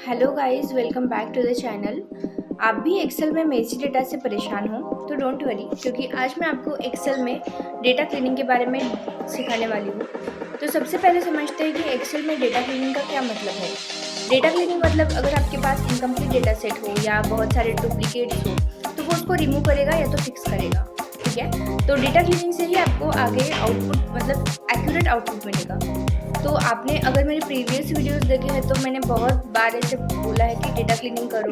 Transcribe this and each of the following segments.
Hello guys, welcome back to the channel. आप भी Excel में मेसी डेटा से परेशान हो तो डोंट वरी, क्योंकि आज मैं आपको एक्सेल में डेटा क्लीनिंग के बारे में सिखाने वाली हूँ। तो सबसे पहले समझते हैं कि एक्सेल में डेटा क्लीनिंग का क्या मतलब है। डेटा क्लीनिंग मतलब अगर आपके पास इनकम्प्लीट डेटा सेट हो या बहुत सारे डुप्लीकेट्स हो तो वो उसको रिमूव करेगा या तो फिक्स करेगा। ठीक है, तो डेटा क्लीनिंग से ही आपको आगे आउटपुट मतलब एक्यूरेट आउटपुट मिलेगा। तो आपने अगर मेरे प्रीवियस वीडियोस देखे हैं तो मैंने बहुत बार ऐसे बोला है कि डेटा क्लीनिंग करो।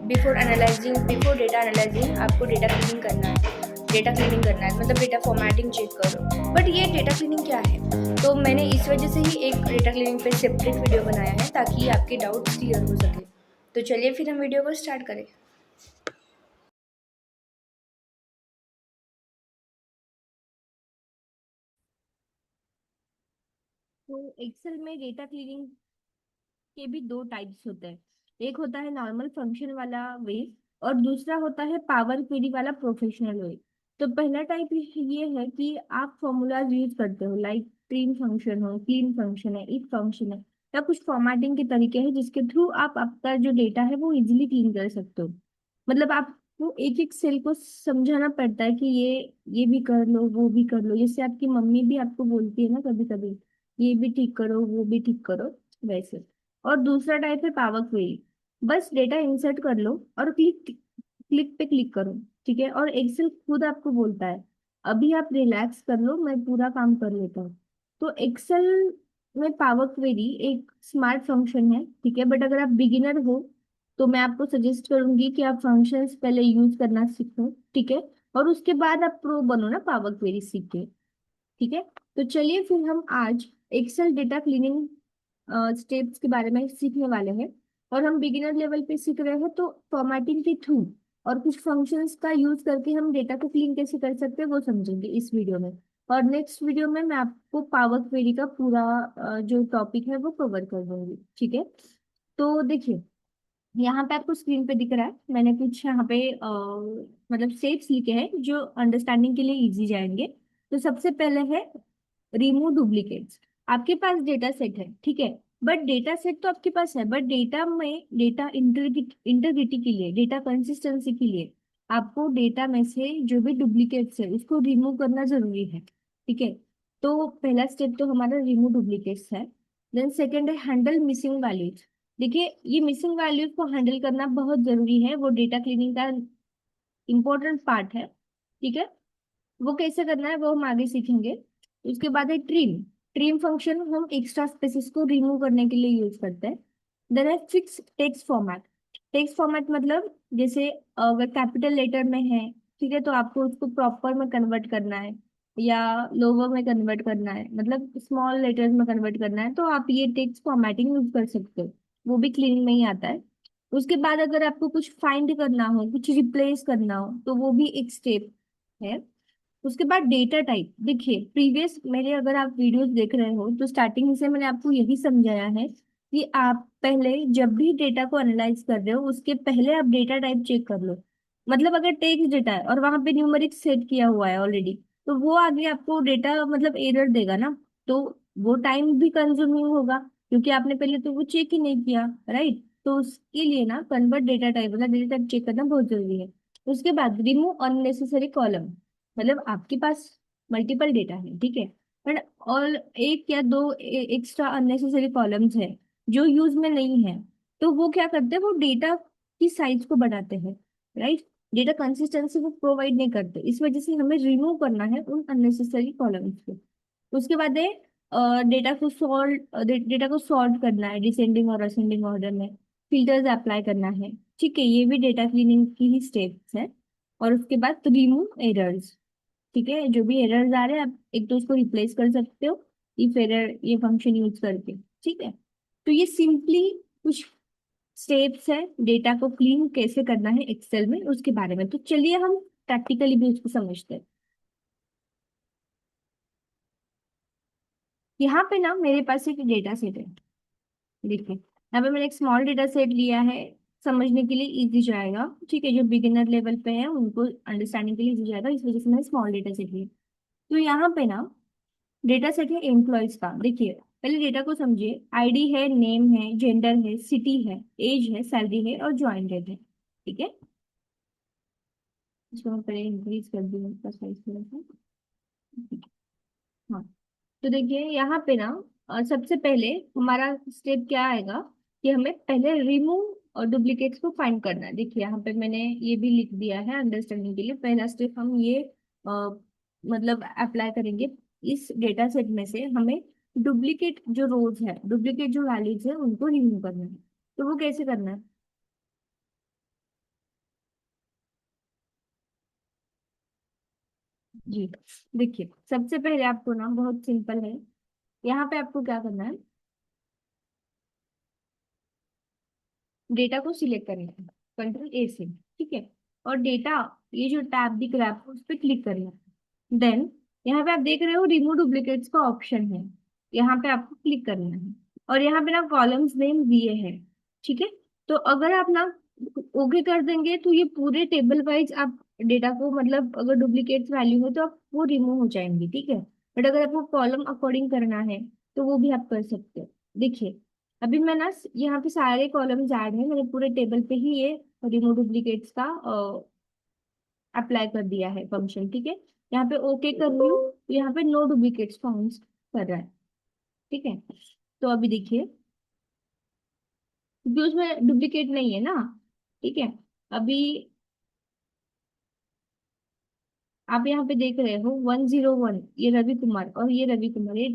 बिफोर डेटा एनालाइजिंग आपको डेटा क्लीनिंग करना है। डेटा क्लीनिंग करना है मतलब डेटा फॉर्मेटिंग चेक करो। बट ये डेटा क्लीनिंग क्या है, तो मैंने इस वजह से ही एक डेटा क्लीनिंग पे सेपरेट वीडियो बनाया है ताकि आपके डाउट्स क्लियर हो सके। तो चलिए फिर हम वीडियो को स्टार्ट करें। तो एक्सेल में डेटा क्लीनिंग के भी दो टाइप्स होते हैं। एक होता है नॉर्मल फंक्शन वाला वे, और दूसरा होता है पावर क्वेरी वाला प्रोफेशनल वे। तो पहला टाइप ये है कि आप फॉर्मूलाज यूज करते हो, लाइक क्लीन फंक्शन हो, क्लीन फंक्शन है, इफ फंक्शन है, या कुछ फॉर्मेटिंग के तरीके हैं जिसके थ्रू आप आपका जो डेटा है वो इजिली क्लीन कर सकते हो। मतलब आपको एक एक सेल को समझाना पड़ता है कि ये भी कर लो, वो भी कर लो। जैसे आपकी मम्मी भी आपको बोलती है ना कभी कभी, ये भी ठीक करो, वो भी ठीक करो, वैसे। और दूसरा टाइप है पावर क्वेरी। बस डेटा इंसर्ट कर लो और क्लिक क्लिक पे क्लिक करो। ठीक है, और एक्सेल खुद आपको बोलता है अभी आप रिलैक्स कर लो, मैं पूरा काम कर लेता हूँ। तो एक्सेल में पावर क्वेरी एक स्मार्ट फंक्शन है, ठीक है। बट अगर आप बिगिनर हो तो मैं आपको सजेस्ट करूंगी कि आप फंक्शंस पहले यूज करना सीखो, ठीक है। और उसके बाद आप प्रो बनो ना, पावर क्वेरी सीख के। ठीक है, तो चलिए फिर हम आज एक्सेल डेटा क्लीनिंग स्टेप्स के बारे में सीखने वाले हैं। और हम बिगिनर लेवल पे सीख रहे हैं, तो फॉर्मेटिंग के थ्रू और कुछ फंक्शंस का यूज करके हम डेटा को क्लीन कैसे कर सकते हैं वो समझेंगे इस वीडियो में। और नेक्स्ट वीडियो में मैं आपको पावर क्वेरी का पूरा जो टॉपिक है वो कवर कर दूंगी, ठीक है। तो देखिए, यहाँ पे आपको स्क्रीन पे दिख रहा है, मैंने कुछ यहाँ पे मतलब स्टेप्स लिखे हैं जो अंडरस्टैंडिंग के लिए इजी जाएंगे। तो सबसे पहले है रिमूव डुप्लीकेट्स। आपके पास डेटा सेट है, ठीक है। बट डेटा सेट तो आपके पास है, बट डेटा में डेटा इंटीग्रिटी के लिए, डेटा कंसिस्टेंसी के लिए आपको डेटा में से जो भी डुप्लीकेट्स है उसको रिमूव करना जरूरी है, ठीक है। तो पहला स्टेप तो हमारा रिमूव डुप्लीकेट्स है। देन सेकेंड है हैंडल मिसिंग वैल्यूज। देखिए, ये मिसिंग वैल्यूज को हैंडल करना बहुत जरूरी है, वो डेटा क्लीनिंग का इम्पोर्टेंट पार्ट है, ठीक है। वो कैसे करना है वो हम आगे सीखेंगे। उसके बाद है ट्रिम। ट्रिम फंक्शन हम एक्स्ट्रा स्पेसेस को रिमूव करने के लिए यूज करते हैं। देन है fix text format. Text format मतलब जैसे अगर कैपिटल लेटर में है, ठीक है, तो आपको उसको प्रॉपर में कन्वर्ट करना है या लोअर में कन्वर्ट करना है, मतलब स्मॉल लेटर्स में कन्वर्ट करना है, तो आप ये टेक्स्ट फॉर्मेटिंग यूज कर सकते हो। वो भी क्लीनिंग में ही आता है। उसके बाद अगर आपको कुछ फाइंड करना हो, कुछ रिप्लेस करना हो, तो वो भी एक स्टेप है। उसके बाद डेटा टाइप। देखिए, प्रीवियस मेरे अगर आप वीडियोस देख रहे हो तो स्टार्टिंग से मैंने आपको यही समझाया है कि आप पहले जब भी डेटा को एनालाइज कर रहे हो उसके पहले आप डेटा टाइप चेक कर लो। मतलब अगर टेक्स्ट डेटा है और वहां पे न्यूमेरिक सेट किया हुआ है ऑलरेडी, तो वो आगे आपको डेटा मतलब एरर देगा ना। तो वो टाइम भी कंज्यूमिंग होगा, क्योंकि आपने पहले तो वो चेक ही नहीं किया, राइट। तो उसके लिए ना कन्वर्ट डेटा टाइप मतलब डेटा टाइप चेक करना बहुत जरूरी है। उसके बाद रिमूव अननेसेसरी कॉलम। मतलब आपके पास मल्टीपल डेटा है, ठीक है, बट और एक या दो एक्स्ट्रा अननेसेसरी कॉलम्स है जो यूज में नहीं है। तो वो क्या करते हैं, वो डेटा की साइज को बढ़ाते हैं, राइट। डेटा कंसिस्टेंसी वो प्रोवाइड नहीं करते, इस वजह से हमें रिमूव करना है उन अननेसेसरी कॉलम्स को। उसके बाद है डेटा को सॉर्ट करना है डिसेंडिंग और असेंडिंग ऑर्डर में। फिल्टर्स अप्लाई करना है, ठीक है, ये भी डेटा क्लीनिंग की ही स्टेप्स है। और उसके बाद रिमूव एरर्स। ठीक है, जो भी एरर्स आ रहे हैं आप एक तो उसको रिप्लेस कर सकते हो इफ एरर ये फंक्शन यूज करके, ठीक है। तो ये सिंपली कुछ स्टेप्स है डेटा को क्लीन कैसे करना है एक्सेल में उसके बारे में। तो चलिए हम प्रैक्टिकली भी उसको समझते हैं। यहाँ पे ना मेरे पास एक डेटा सेट है, देखिए यहाँ पे मैंने एक स्मॉल डेटा सेट लिया है। समझने के लिए इजी जाएगा, ठीक है, जो बिगिनर लेवल पे है उनको अंडरस्टैंडिंग के लिए इजी जाएगा, इस वजह से मैंने स्मॉल डेटा सेट लिया। तो यहाँ पे ना डेटा सेट है एम्प्लॉयज का। देखिए, पहले डेटा को समझिए। आईडी है, नेम है, जेंडर है, सिटी है, एज है, सैलरी है और ज्वाइन डेट है। ठीक है, इसको मैं पहले इंक्रीज कर दूँ इसका साइज थोड़ा सा। हाँ, तो देखिए यहाँ पे ना सबसे पहले हमारा स्टेप क्या आएगा कि हमें पहले रिमूव और डुप्लीकेट्स को फाइंड करना है। देखिए यहाँ पे मैंने ये भी लिख दिया है अंडरस्टैंडिंग के लिए। पहला स्टेप हम ये मतलब अप्लाई करेंगे। इस डेटा सेट में से हमें डुप्लीकेट जो रोज है, डुप्लीकेट जो वैल्यूज है उनको रिमूव करना है। तो वो कैसे करना है? जी, देखिए सबसे पहले आपको ना बहुत सिंपल है, यहाँ पे आपको क्या करना है, डेटा को सिलेक्ट करेंगे कंट्रोल ए से। ठीक है, और डेटा, ये जो टैब दिख रहा है आपको उस पर क्लिक करना है। देन यहाँ पे आप देख रहे हो रिमूव डुप्लीकेट्स का ऑप्शन है, यहाँ पे आपको क्लिक करना है। और यहाँ पे ना कॉलम्स नेम दिए हैं। ठीक है, तो अगर आप ना ओके कर देंगे तो ये पूरे टेबल वाइज आप डेटा को, मतलब अगर डुप्लीकेट्स वैल्यू हो तो आप वो रिमूव हो जाएंगे। ठीक है, बट अगर आपको कॉलम अकॉर्डिंग करना है तो वो भी आप कर सकते हो। देखिए अभी मैं ना यहाँ पे सारे कॉलम्स ऐड हैं, मैंने पूरे टेबल पे ही ये रिमूव डुप्लीकेट्स का अप्लाई कर दिया है फंक्शन। ठीक है, यहाँ पे ओके कर रही हूँ तो यहाँ पे नो डुप्लीकेट्स फाउंड कर रहा है। ठीक है, तो अभी देखिए क्योंकि उसमें डुप्लीकेट नहीं है ना। ठीक है, अभी आप यहाँ पे देख रहे हो 101, ये रवि कुमार और ये रवि कुमार, ये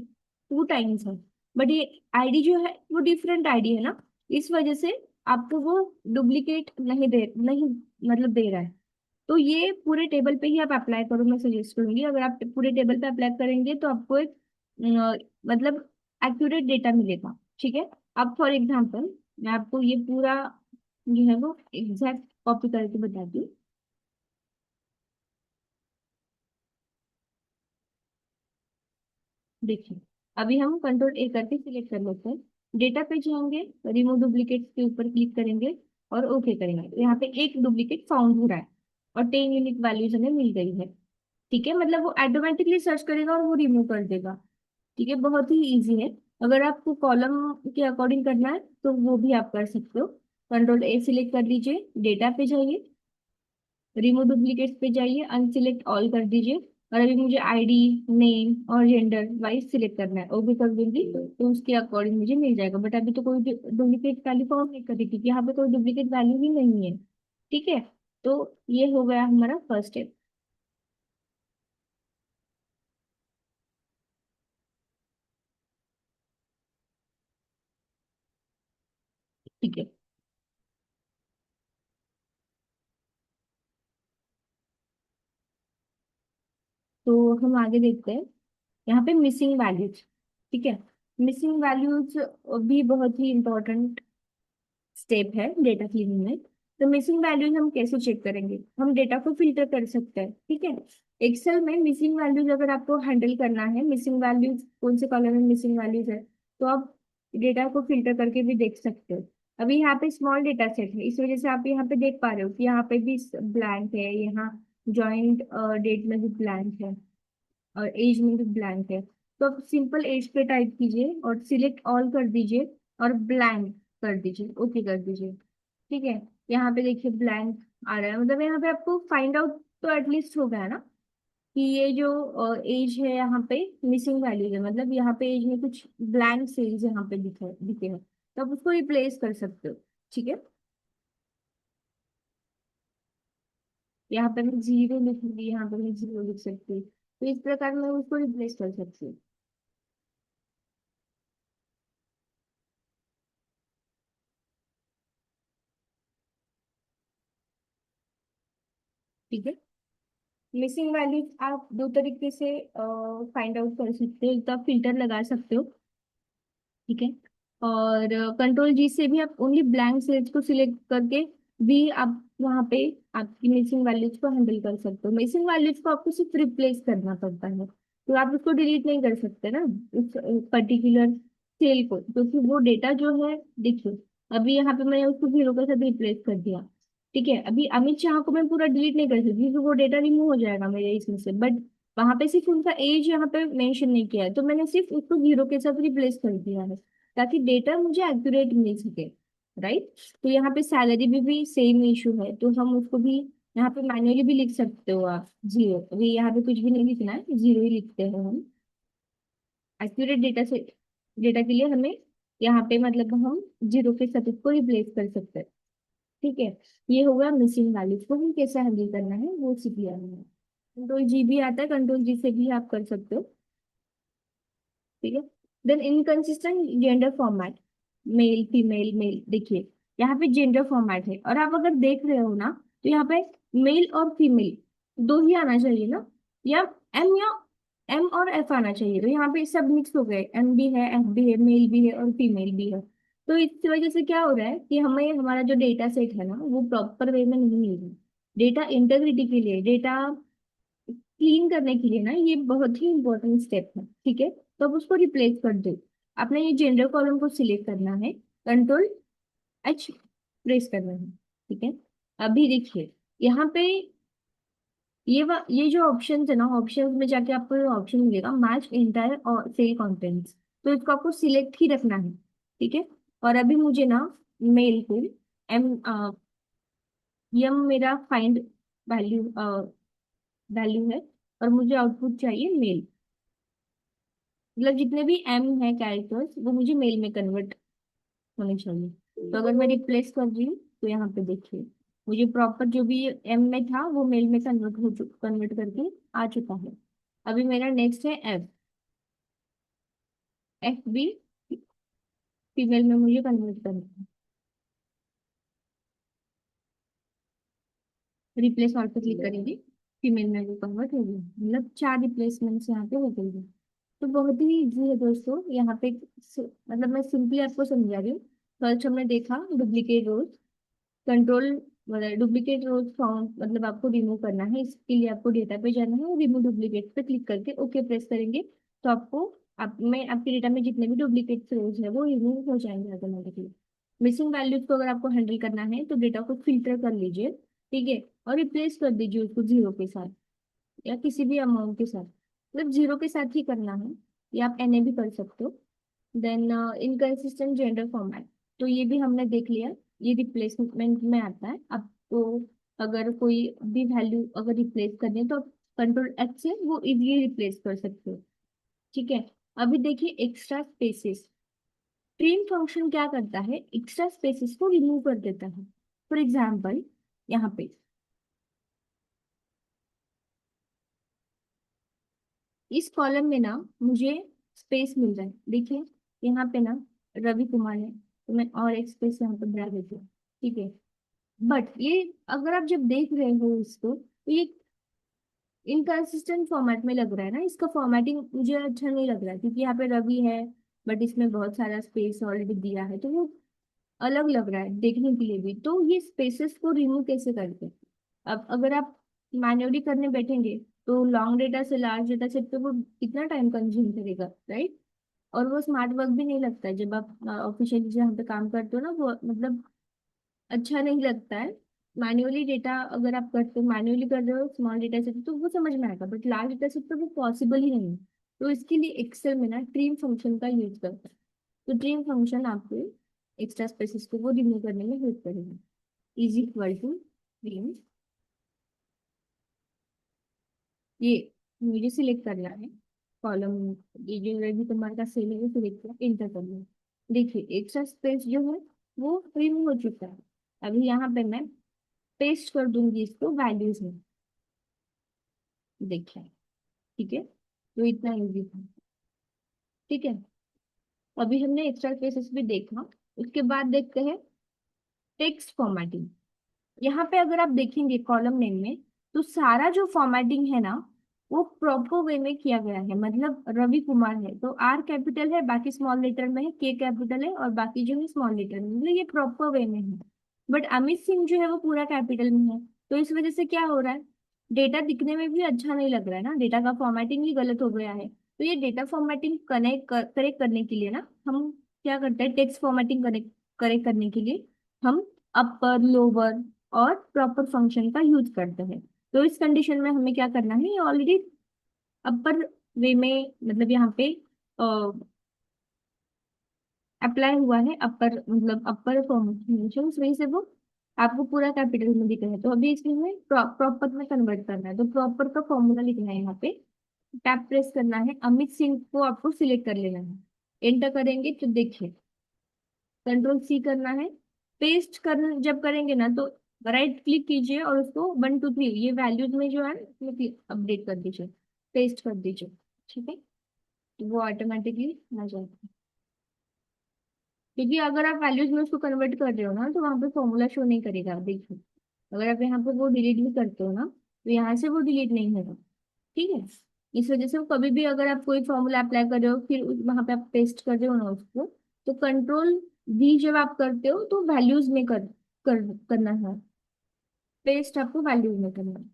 टू टाइम्स है। बट ये आईडी जो है वो डिफरेंट आईडी है ना, इस वजह से आपको वो डुप्लीकेट नहीं मतलब दे रहा है। तो ये पूरे टेबल पे ही आप अप्लाई करो, मैं सजेस्ट करूंगी। अगर आप पूरे टेबल पे अप्लाई करेंगे तो आपको एक मतलब एक्यूरेट डेटा मिलेगा। ठीक है, अब फॉर एग्जाम्पल मैं आपको ये पूरा जो है वो एग्जैक्ट कॉपी करके बताती हूँ। देखिए अभी हम कंट्रोल ए करके सिलेक्ट कर लेते हैं, डेटा पे जाएंगे, रिमूव डुप्लीकेट के ऊपर क्लिक करेंगे और ओके करेंगे। तो यहाँ पे एक डुप्लीकेट फाउंड हो रहा है और 10 यूनिक वैल्यूज हमें मिल गई है। ठीक है, मतलब वो ऑटोमेटिकली सर्च करेगा और वो रिमूव कर देगा। ठीक है, बहुत ही इजी है। अगर आपको कॉलम के अकॉर्डिंग करना है तो वो भी आप कर सकते हो। कंट्रोल ए सिलेक्ट कर लीजिए, डेटा पे जाइए, रिमूव डुप्लीकेट्स पे जाइए, अनसिलेक्ट ऑल कर दीजिए। और अभी मुझे आईडी, नेम और जेंडर वाइज सिलेक्ट करना है, ओके कर दूंगी तो उसके अकॉर्डिंग मुझे मिल जाएगा। बट अभी तो कोई डुप्लीकेट वैल्यू फाउंड नहीं करी क्योंकि यहाँ पे कोई डुप्लीकेट वैल्यू ही नहीं है। ठीक है, तो ये हो गया हमारा फर्स्ट स्टेप। ठीक है, तो हम आगे देखते हैं। यहाँ पे मिसिंग वैल्यूज। ठीक है, मिसिंग वैल्यूज भी बहुत ही इंपॉर्टेंट स्टेप है डेटा क्लीनिंग में। तो मिसिंग वैल्यूज हम कैसे चेक करेंगे? हम डेटा को फिल्टर कर सकते हैं। ठीक है, एक्सेल में मिसिंग वैल्यूज अगर आपको हैंडल करना है, मिसिंग वैल्यूज कौन से कॉलम में मिसिंग वैल्यूज है, तो आप डेटा को फिल्टर करके भी देख सकते हो। अभी यहाँ पे स्मॉल डेटा सेट है, इस वजह से आप यहाँ पे देख पा रहे हो कि यहाँ पे भी ब्लैंक है, यहाँ ज्वाइंट डेट में भी ब्लैंक है और एज में भी ब्लैंक है। तो आप सिंपल एज पे टाइप कीजिए और सिलेक्ट ऑल कर दीजिए और ब्लैंक कर दीजिए, ओके कर दीजिए। ठीक है, यहाँ पे देखिए ब्लैंक आ रहा है, मतलब यहाँ पे आपको फाइंड आउट तो एटलीस्ट हो गया ना कि ये जो एज है यहाँ पे मिसिंग वैल्यूज है, मतलब यहाँ पे एज में कुछ ब्लैंक सेल्स यहाँ पे दिखे हैं, तो आप उसको रिप्लेस कर सकते हो। ठीक है, यहाँ पे मैं जीरो लिखूंगी, यहाँ पे मैं जीरो लिख सकती हूँ, तो इस प्रकार मैं उसको रिप्लेस कर सकती हूँ। ठीक है, मिसिंग वैल्यूज आप दो तरीके से फाइंड आउट कर सकते हो। एक तो आप फिल्टर लगा सकते हो। ठीक है, और कंट्रोल जी से भी आप ओनली ब्लैंक सेल्स को सिलेक्ट करके भी आप वहाँ पे आपकी मिसिंग वैल्यूज को हैंडल कर सकते हो। मिसिंग वैल्यूज को आपको सिर्फ रिप्लेस करना पड़ता है, तो आप उसको डिलीट नहीं कर सकते ना उस पर्टिकुलर सेल को, क्योंकि वो डेटा जो है, देखिए अभी यहाँ पे मैंने उसको जीरो के साथ रिप्लेस कर दिया। ठीक है, अभी अमित शाह को मैं पूरा डिलीट नहीं कर सकती क्योंकि वो डेटा रिमूव हो जाएगा मेरे इसमें से। बट वहां पे सिर्फ उनका एज यहाँ पे मेंशन नहीं किया है, तो मैंने सिर्फ उसको जीरो के साथ रिप्लेस कर दिया है ताकि डेटा मुझे एक्यूरेट मिल सके। राइट। तो यहाँ पे सैलरी भी सेम इशू है, तो हम उसको भी यहाँ पे मैन्युअली भी लिख सकते हो आप जीरो। अभी यहाँ पे कुछ भी नहीं लिखना है, जीरो ही लिखते हैं हम। एक्यूरेट डेटा से डेटा के लिए हमें यहाँ पे मतलब हम जीरो के साथ इसको रिप्लेस कर सकते हैं। ठीक है। ये होगा मिसिंग वैल्यूज को हम कैसे हैंडल करना है वो सीख लिया हमने। कंट्रोल जी भी आता है, कंट्रोल जी से भी आप कर सकते हो। ठीक है। Then inconsistent gender format, male female male, देखिए यहाँ पे जेंडर फॉर्मेट है और आप अगर देख रहे हो ना, तो यहाँ पे मेल और फीमेल दो ही आना चाहिए ना, या एम और एफ आना चाहिए, तो यहाँ पे सब मिक्स हो गए, एम भी है, एफ भी है, मेल भी है और फीमेल भी है। तो इस वजह से क्या हो रहा है कि हमें हमारा जो डेटा सेट है ना वो प्रॉपर वे में नहीं मिल रहा। डेटा इंटेग्रिटी के लिए, डेटा क्लीन करने के लिए ना, ये बहुत ही इंपॉर्टेंट स्टेप है। ठीक है। तो अब उसको रिप्लेस कर दो। आपने ये जेंडर कॉलम को सिलेक्ट करना है, कंट्रोल एच प्रेस करना है। ठीक है। अभी देखिए यहाँ पे ये जो ऑप्शन है ना, ऑप्शन में जाके आपको ये ऑप्शन मिलेगा मैच इंटायर और सेल कंटेंट्स, तो इसको आपको सिलेक्ट ही रखना है। ठीक है। और अभी मुझे ना मेल को एम यम मेरा फाइंड वैल्यू वैल्यू है, और मुझे आउटपुट चाहिए मेल। मतलब जितने भी एम है कैरेक्टर्स वो मुझे मेल में कन्वर्ट होने चाहिए। तो अगर मैं रिप्लेस कर रही हूँ तो यहाँ पे देखिए मुझे प्रॉपर जो भी एम में था वो मेल में कन्वर्ट करके आ चुका है। अभी मेरा नेक्स्ट है एफ। एफ भी फीमेल में मुझे कन्वर्ट करना है। रिप्लेस ऑल पे क्लिक करेंगे, फीमेल में वो कन्वर्ट हो गया, मतलब 4 रिप्लेसमेंट्स यहाँ पे हो गई है। तो बहुत ही इजी है दोस्तों यहाँ पे। मतलब मैं सिंपली आपको समझा रही हूँ। फर्स्ट हमने देखा डुप्लीकेट रोज, कंट्रोल मतलब डुप्लीकेट रोज फाउंड, मतलब आपको रिमूव करना है, इसके लिए आपको डेटा पे जाना है और रिमूव डुप्लीकेट पे क्लिक करके ओके प्रेस करेंगे। तो आपको आप में आपके डेटा में जितने भी डुप्लीकेट रोज है वो रिमूव हो जाएंगे ऑटोमेटिकली। मिसिंग वैल्यूज को अगर आपको हैंडल करना है तो डेटा को फिल्टर कर लीजिए। ठीक है। और रिप्लेस कर दीजिए उसको जीरो के साथ या किसी भी अमाउंट के साथ, मतलब जीरो के साथ ही करना है, या आप एनए भी कर सकते हो। देन इनकंसिस्टेंट जेंडर फॉर्मेट, तो ये भी हमने देख लिया, ये रिप्लेसमेंट में आता है। आपको अगर कोई भी वैल्यू अगर रिप्लेस करनी है तो आप कंट्रोल एच से वो इजीली रिप्लेस कर सकते हो। ठीक है। अभी देखिए एक्स्ट्रा स्पेसेस, ट्रिम फंक्शन क्या करता है, एक्स्ट्रा स्पेसेस को रिमूव कर देता है। फॉर एग्जाम्पल यहाँ पे इस कॉलम में ना मुझे स्पेस मिल रहा है, देखिए यहाँ पे ना रवि कुमार है, तो मैं और एक स्पेस यहाँ पे बढ़ा देती हूँ। ठीक है। बट ये अगर आप जब देख रहे हो इसको तो ये इनकंसिस्टेंट फॉर्मेट में लग रहा है ना, इसका फॉर्मेटिंग मुझे अच्छा नहीं लग रहा है क्योंकि यहाँ पे रवि है बट इसमें बहुत सारा स्पेस ऑलरेडी दिया है, तो वो अलग लग रहा है देखने के लिए भी। तो ये स्पेसेस को रिमूव कैसे करते हैं? अब अगर आप मैन्युअली करने बैठेंगे तो लॉन्ग डेटा से लार्ज डेटा सेट पे वो कितना टाइम कंज्यूम करेगा, राइट। और वो स्मार्ट वर्क भी नहीं लगता है जब आप ऑफिशियली जहाँ पे काम करते हो ना, वो मतलब अच्छा नहीं लगता है। मैन्युअली डेटा अगर आप करते हो, मैन्युअली कर रहे हो स्मॉल डेटा सेट तो वो समझ में आएगा, बट लार्ज डेटा सेट पे वो पॉसिबल ही नहीं है। तो इसके लिए एक्सेल में ना ट्रिम फंक्शन का यूज करता है। तो ट्रिम फंक्शन आपको एक्स्ट्रा स्पेसिस को वो रिमूव करने में हेल्प करेगा। इज इक्वल टू ट्रिम, ये मुझे सिलेक्ट करना है कॉलम, ये जो रवि कुमार का सेल है वो सिलेक्ट कर इंटर करना है। देखिए एक्स्ट्रा स्पेस जो है वो रिमूव हो चुका है। अभी यहाँ पे मैं पेस्ट कर दूंगी इसको वैल्यूज में, देखिए। ठीक है। तो इतना इजी था। ठीक है। अभी हमने एक्स्ट्रा स्पेसेस भी देखा, उसके बाद देखते हैं टेक्स्ट फॉर्मेटिंग। यहाँ पे अगर आप देखेंगे कॉलम नेम में, तो सारा जो फॉर्मेटिंग है ना वो प्रॉपर वे में किया गया है। मतलब रवि कुमार है तो आर कैपिटल है, बाकी स्मॉल लेटर में है, के कैपिटल है और बाकी जो है स्मॉल लेटर में, मतलब ये प्रॉपर वे में है। बट अमित सिंह जो है वो पूरा कैपिटल में है, तो इस वजह से क्या हो रहा है, डेटा दिखने में भी अच्छा नहीं लग रहा है ना, डेटा का फॉर्मेटिंग ही गलत हो गया है। तो ये डेटा फॉर्मेटिंग करेक्ट करने के लिए ना हम क्या करते हैं, टेक्स्ट फॉर्मेटिंग करेक्ट करेक्ट करने के लिए हम अपर लोअर और प्रॉपर फंक्शन का यूज करते हैं। तो इस कंडीशन में हमें क्या करना है, ये ऑलरेडी अपर वे में, मतलब यहाँ पे अप्लाई हुआ है, अपर मतलब अपर फॉर्मेशन, वही से वो आपको पूरा कैपिटल में दिख रहा है। तो अभी इसमें हमें प्रॉपर में कन्वर्ट करना है, तो प्रॉपर का फॉर्मूला लिखना है यहाँ पे। टैप प्रेस करना है, अमित सिंह को आपको सिलेक्ट कर लेना है। एंटर करेंगे तो देखिए कंट्रोल सी करना है। पेस्ट कर जब करेंगे ना तो राइट क्लिक कीजिए और उसको 1 2 3 ये वैल्यूज में जो है उसमें अपडेट कर दीजिए, पेस्ट कर दीजिए। ठीक है, तो वो ऑटोमेटिकली आ जाएगा। क्योंकि अगर आप वैल्यूज में उसको कन्वर्ट कर रहे हो ना तो वहां पे फॉर्मूला शो नहीं करेगा, देखिए। अगर आप यहाँ पे वो डिलीट भी करते हो ना तो यहाँ से वो डिलीट नहीं होगा। ठीक है, इस वजह से वो कभी भी अगर आप कोई फॉर्मूला अप्लाई कर रहे हो फिर वहां पे आप पेस्ट कर रहे हो ना उसको, तो कंट्रोल वी जब आप करते हो तो वैल्यूज में करना है, पेस्ट आपको वैल्यूज में करना है।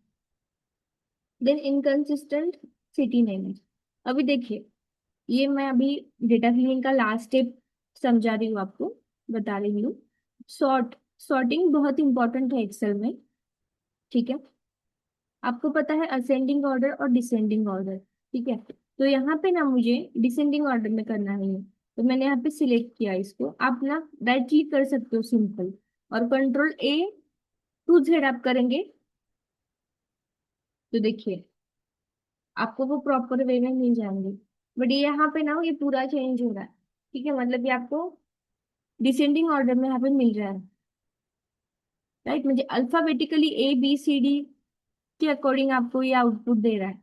Then inconsistent city name. अभी देखिए, ये मैं अभी डेटा क्लीनिंग का लास्ट स्टेप समझा रही हूँ आपको, बता रही हूँ। सॉर्टिंग बहुत इंपॉर्टेंट है एक्सेल में। ठीक है, आपको पता है असेंडिंग ऑर्डर और डिसेंडिंग ऑर्डर। ठीक है, तो यहाँ पे ना मुझे डिसेंडिंग ऑर्डर में करना है, तो मैंने यहाँ पे सिलेक्ट किया इसको। आप ना राइट क्लिक कर सकते हो सिंपल, और कंट्रोल A टू Z आप करेंगे तो देखिए आपको वो प्रॉपर वे में मिल जाएंगे। बट ये यहाँ पे ना ये पूरा चेंज हो रहा है। ठीक है, मतलब ये आपको डिसेंडिंग ऑर्डर में यहाँ पे मिल रहा है। राइट, मुझे alphabetically A B C D के अकॉर्डिंग आपको ये आउटपुट दे रहा है।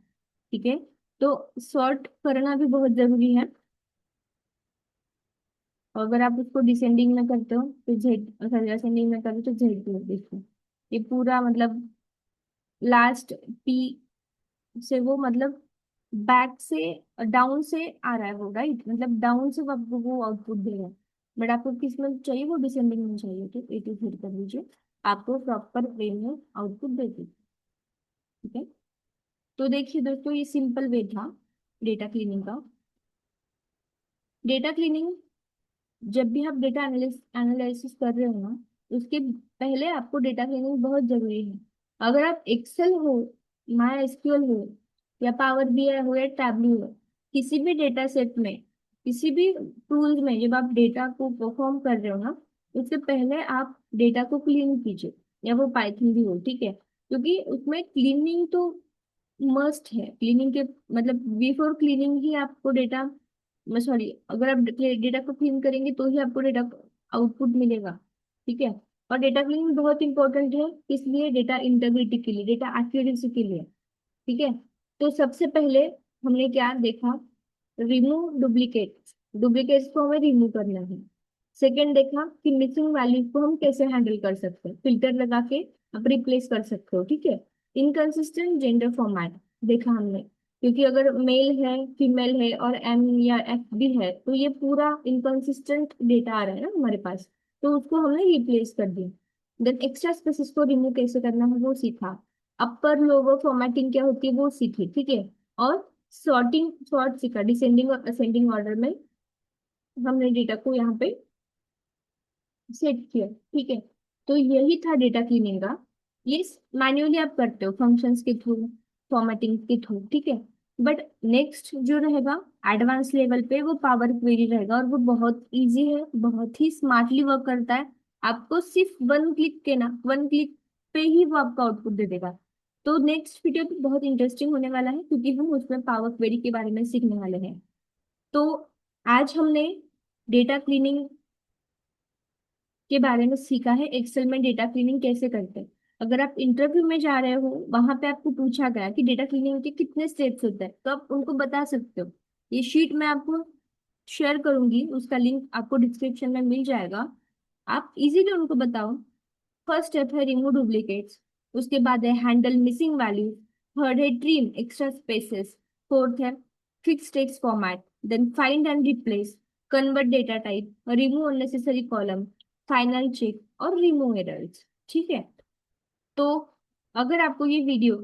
ठीक है, तो सॉर्ट करना भी बहुत जरूरी है। और अगर आप उसको डिसेंडिंग में करते हो तो जेड, सॉरी असेंडिंग में करो तो जेड को देखो, ये पूरा मतलब लास्ट पी से वो मतलब बैक से डाउन से आ रहा है वो, राइट, मतलब डाउन से वो आपको वो आउटपुट दे रहा है। बट आपको किस में चाहिए, वो डिसेंडिंग में चाहिए, तो A to Z कर लीजिए, आपको प्रॉपर वे में आउटपुट दे देगी। ठीक है, तो देखिए दोस्तों ये सिंपल वे था डेटा क्लीनिंग का। डेटा क्लीनिंग, जब भी आप डेटा एनालिसिस कर रहे हो ना उसके पहले आपको डेटा क्लीनिंग बहुत जरूरी है। अगर आप एक्सेल हो, माई एसक्यूएल हो, या पावर बीआई हो, या टैबलू हो, किसी भी डेटा सेट में, किसी भी टूल्स में जब आप डेटा को परफॉर्म कर रहे हो ना उससे पहले आप डेटा को क्लीन कीजिए, या वो पाइथन भी हो। ठीक है, क्योंकि उसमें क्लीनिंग तो मस्ट है। क्लीनिंग के मतलब बिफोर क्लीनिंग ही आपको डेटा, मैं सॉरी, अगर आप डेटा को क्लीन करेंगे तो ही आपको डेटा आउटपुट मिलेगा। ठीक है, और डेटा क्लीनिंग बहुत इंपॉर्टेंट है, इसलिए डेटा इंटेग्रिटी के लिए, डेटा एक्यूरेसी के लिए। ठीक है, तो सबसे पहले हमने क्या देखा, रिमूव डुप्लीकेट, डुप्लीकेट्स को हमें रिमूव करना है। सेकंड देखा कि मिसिंग वैल्यूज को हम कैसे हैंडल कर सकते हैं, फिल्टर लगा के आप रिप्लेस कर सकते हो। ठीक है, इनकंसिस्टेंट जेंडर फॉर्मेट देखा हमने, क्योंकि अगर मेल है, फीमेल है और एम या एफ भी है तो ये पूरा इनकंसिस्टेंट डेटा आ रहा है ना हमारे पास, तो उसको हमने रिप्लेस कर दिया। देन एक्स्ट्रा स्पेसेस को रिमूव कैसे करना है वो सीखा, अपर लोअर फॉर्मेटिंग क्या होती है वो सीखी। ठीक है, और सॉर्ट सीखा, डिसेंडिंग और असेंडिंग ऑर्डर में हमने डेटा को यहाँ पे सेट किया। ठीक है, तो यही था डेटा क्लीनिंग का। ये मैन्युअली आप करते हो फंक्शंस के थ्रू, फॉर्मेटिंग के थ्रू। ठीक है, बट नेक्स्ट जो रहेगा एडवांस लेवल पे वो पावर क्वेरी रहेगा, और वो बहुत इजी है, बहुत ही स्मार्टली वर्क करता है। आपको सिर्फ 1 क्लिक के ना 1 क्लिक पे ही वो आपका आउटपुट दे देगा। तो नेक्स्ट वीडियो भी बहुत इंटरेस्टिंग होने वाला है, क्योंकि हम उसमें पावर क्वेरी के बारे में सीखने वाले हैं। तो आज हमने डेटा क्लीनिंग के बारे में सीखा है, एक्सेल में डेटा क्लीनिंग कैसे करते हैं। अगर आप इंटरव्यू में जा रहे हो, वहां पे आपको पूछा गया कि डेटा क्लीनिंग के कितने स्टेप्स होते हैं, तो आप उनको बता सकते हो। ये शीट मैं आपको शेयर करूंगी, उसका लिंक आपको डिस्क्रिप्शन में मिल जाएगा, आप इजीली उनको बताओ। फर्स्ट स्टेप है रिमूव डुप्लीकेट्स, उसके बाद है हैंडल मिसिंग वैल्यू, थर्ड है ट्रिम एक्स्ट्रा स्पेसेस, फोर्थ है fix text format, then find and replace, convert data type, remove unnecessary column, final check और रिमूव एरर्स। ठीक है, तो अगर आपको ये वीडियो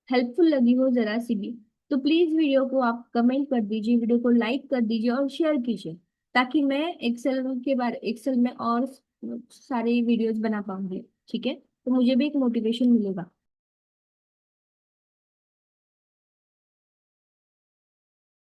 हेल्पफुल लगी हो जरा सी भी, तो प्लीज वीडियो को आप कमेंट कर दीजिए, वीडियो को लाइक कर दीजिए और शेयर कीजिए, ताकि मैं एक्सेल में और सारे वीडियोस बना पाऊंगी। ठीक है, तो मुझे भी एक मोटिवेशन मिलेगा।